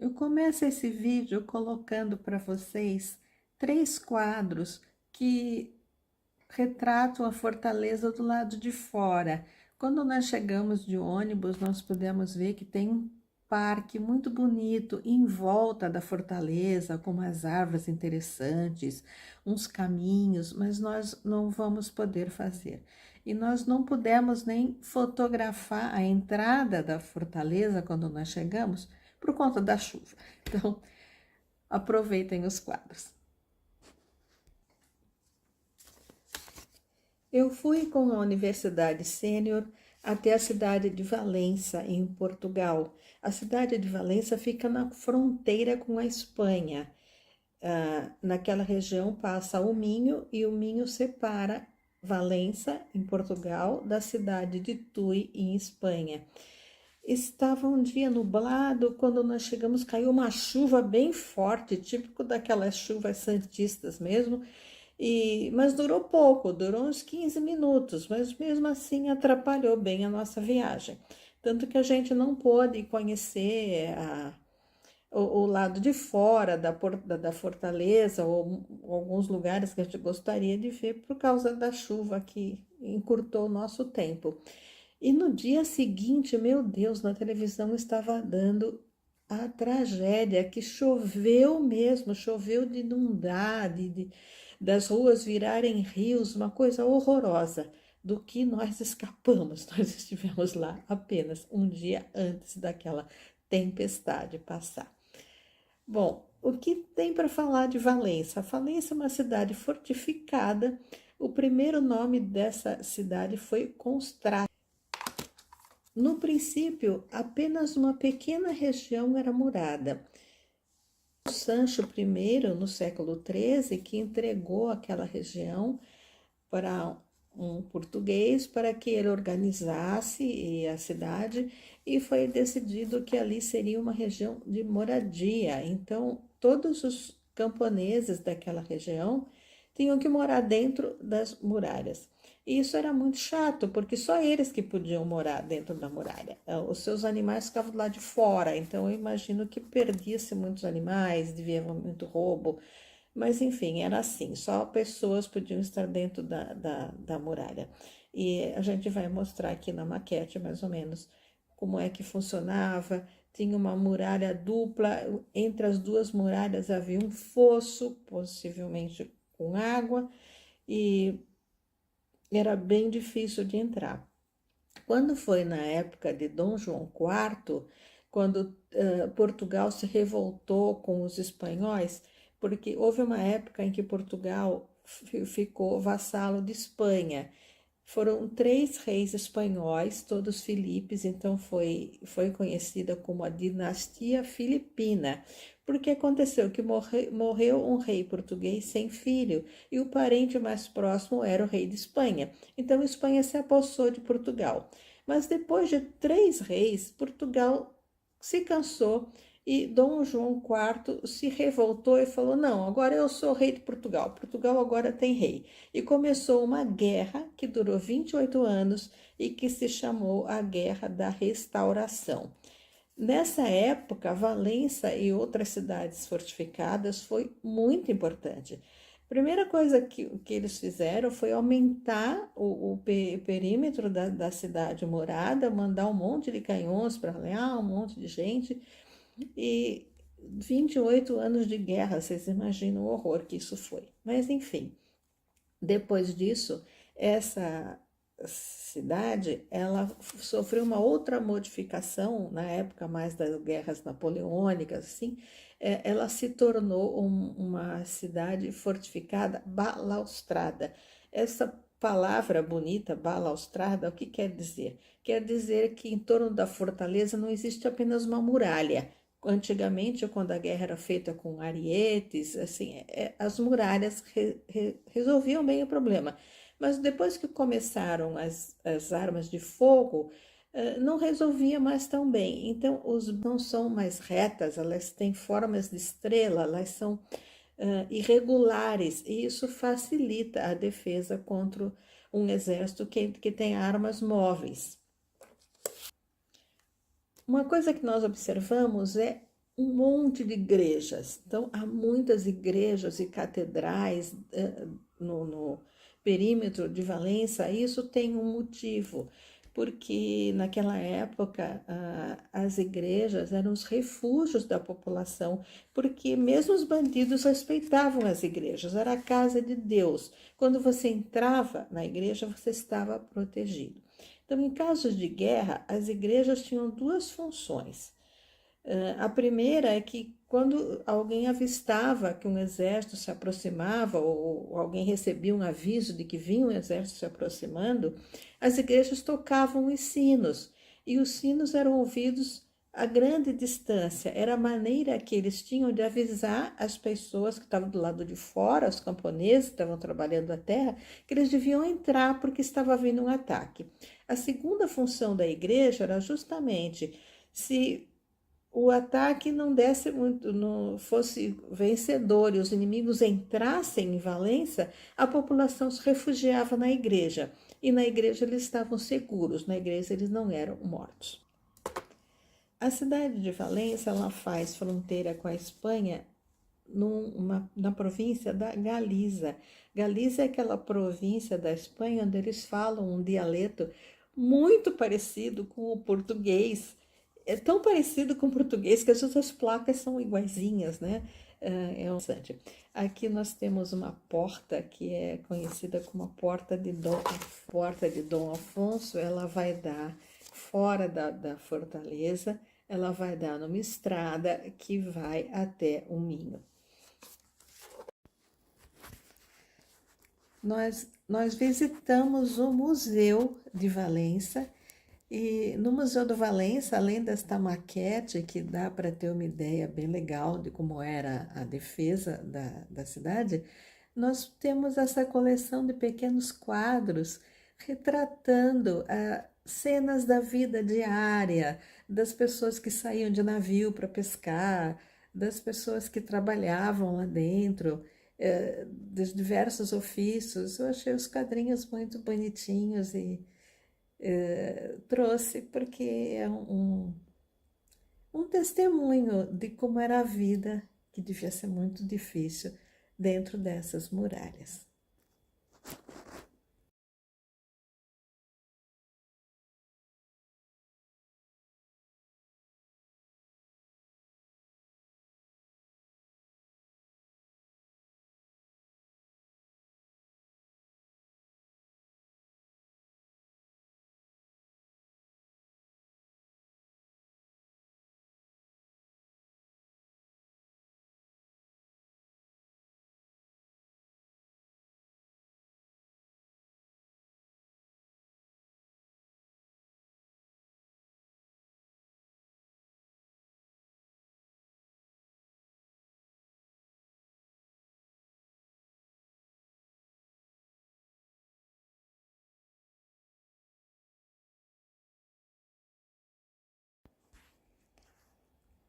Eu começo esse vídeo colocando para vocês 3 quadros que retratam a fortaleza do lado de fora. Quando nós chegamos de ônibus, nós pudemos ver que tem um parque muito bonito em volta da fortaleza, com umas árvores interessantes, uns caminhos, mas nós não vamos poder fazer. E nós não pudemos nem fotografar a entrada da fortaleza quando nós chegamos, por conta da chuva. Então, aproveitem os quadros. Eu fui com a Universidade Sênior até a cidade de Valença, em Portugal. A cidade de Valença fica na fronteira com a Espanha. Naquela região passa o Minho e o Minho separa Valença, em Portugal, da cidade de Tui, em Espanha. Estava um dia nublado, quando nós chegamos caiu uma chuva bem forte, típico daquelas chuvas santistas mesmo, mas durou pouco, durou uns 15 minutos, mas mesmo assim atrapalhou bem a nossa viagem. Tanto que a gente não pôde conhecer o lado de fora da fortaleza, ou alguns lugares que a gente gostaria de ver por causa da chuva que encurtou o nosso tempo. E no dia seguinte, meu Deus, na televisão estava dando a tragédia, que choveu mesmo, choveu de inundar, das ruas virarem rios, uma coisa horrorosa, do que nós escapamos. Nós estivemos lá apenas um dia antes daquela tempestade passar. Bom, o que tem para falar de Valença? Valença é uma cidade fortificada. O primeiro nome dessa cidade foi Constante. No princípio, apenas uma pequena região era murada. O Sancho I, no século XIII, que entregou aquela região para um português para que ele organizasse a cidade, e foi decidido que ali seria uma região de moradia. Então, todos os camponeses daquela região tinham que morar dentro das muralhas. E isso era muito chato, porque só eles que podiam morar dentro da muralha. Os seus animais ficavam lá de fora, então eu imagino que perdia-se muitos animais, devia haver muito roubo. Mas, enfim, era assim, só pessoas podiam estar dentro da muralha. E a gente vai mostrar aqui na maquete, mais ou menos, como é que funcionava. Tinha uma muralha dupla, entre as duas muralhas havia um fosso, possivelmente com água, e era bem difícil de entrar. Quando foi na época de Dom João IV, quando Portugal se revoltou com os espanhóis, porque houve uma época em que Portugal ficou vassalo de Espanha. Foram 3 reis espanhóis, todos Filipes, então foi conhecida como a dinastia filipina, porque aconteceu que morreu um rei português sem filho, e o parente mais próximo era o rei de Espanha. Então, Espanha se apossou de Portugal. Mas depois de 3 reis, Portugal se cansou e Dom João IV se revoltou e falou: não, agora eu sou rei de Portugal, Portugal agora tem rei. E começou uma guerra que durou 28 anos e que se chamou a Guerra da Restauração. Nessa época, Valença e outras cidades fortificadas foi muito importante. A primeira coisa que eles fizeram foi aumentar o perímetro da cidade morada, mandar um monte de canhões para lá, um monte de gente, e 28 anos de guerra, vocês imaginam o horror que isso foi. Mas, enfim, depois disso, essa cidade, ela sofreu uma outra modificação, na época mais das guerras napoleônicas, assim, ela se tornou uma cidade fortificada, balaustrada. Essa palavra bonita, balaustrada, o que quer dizer? Quer dizer que em torno da fortaleza não existe apenas uma muralha. Antigamente, quando a guerra era feita com arietes, assim, as muralhas resolviam bem o problema. Mas depois que começaram as armas de fogo, não resolvia mais tão bem. Então, os não são mais retas, elas têm formas de estrela, elas são irregulares, e isso facilita a defesa contra um exército que tem armas móveis. Uma coisa que nós observamos é um monte de igrejas. Então, há muitas igrejas e catedrais no perímetro de Valença. Isso tem um motivo, porque naquela época as igrejas eram os refúgios da população, porque mesmo os bandidos respeitavam as igrejas, era a casa de Deus. Quando você entrava na igreja, você estava protegido. Então, em casos de guerra, as igrejas tinham duas funções. A primeira é que quando alguém avistava que um exército se aproximava ou alguém recebia um aviso de que vinha um exército se aproximando, as igrejas tocavam os sinos e os sinos eram ouvidos a grande distância. Era a maneira que eles tinham de avisar as pessoas que estavam do lado de fora, os camponeses que estavam trabalhando a terra, que eles deviam entrar porque estava vindo um ataque. A segunda função da igreja era justamente se o ataque não desse muito, não fosse vencedor e os inimigos entrassem em Valença, a população se refugiava na igreja. E na igreja eles estavam seguros, na igreja eles não eram mortos. A cidade de Valença, ela faz fronteira com a Espanha na província da Galiza. Galiza é aquela província da Espanha onde eles falam um dialeto muito parecido com o português. É tão parecido com o português que as outras placas são iguaizinhas, né? É bastante. Aqui nós temos uma porta que é conhecida como a porta de Dom Afonso. Ela vai dar fora da fortaleza, ela vai dar numa estrada que vai até o Minho. Nós visitamos o Museu de Valença e no Museu de Valença, além desta maquete que dá para ter uma ideia bem legal de como era a defesa da cidade, nós temos essa coleção de pequenos quadros retratando cenas da vida diária, das pessoas que saíam de navio para pescar, das pessoas que trabalhavam lá dentro, dos diversos ofícios. Eu achei os quadrinhos muito bonitinhos e trouxe porque é um testemunho de como era a vida, que devia ser muito difícil dentro dessas muralhas.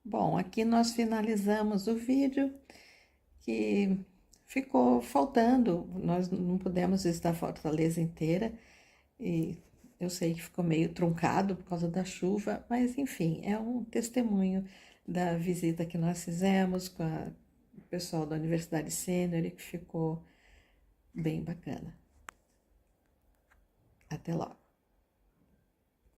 Bom, aqui nós finalizamos o vídeo que ficou faltando, nós não pudemos visitar a Fortaleza inteira e eu sei que ficou meio truncado por causa da chuva, mas enfim, é um testemunho da visita que nós fizemos com o pessoal da Universidade Sênior e que ficou bem bacana. Até logo.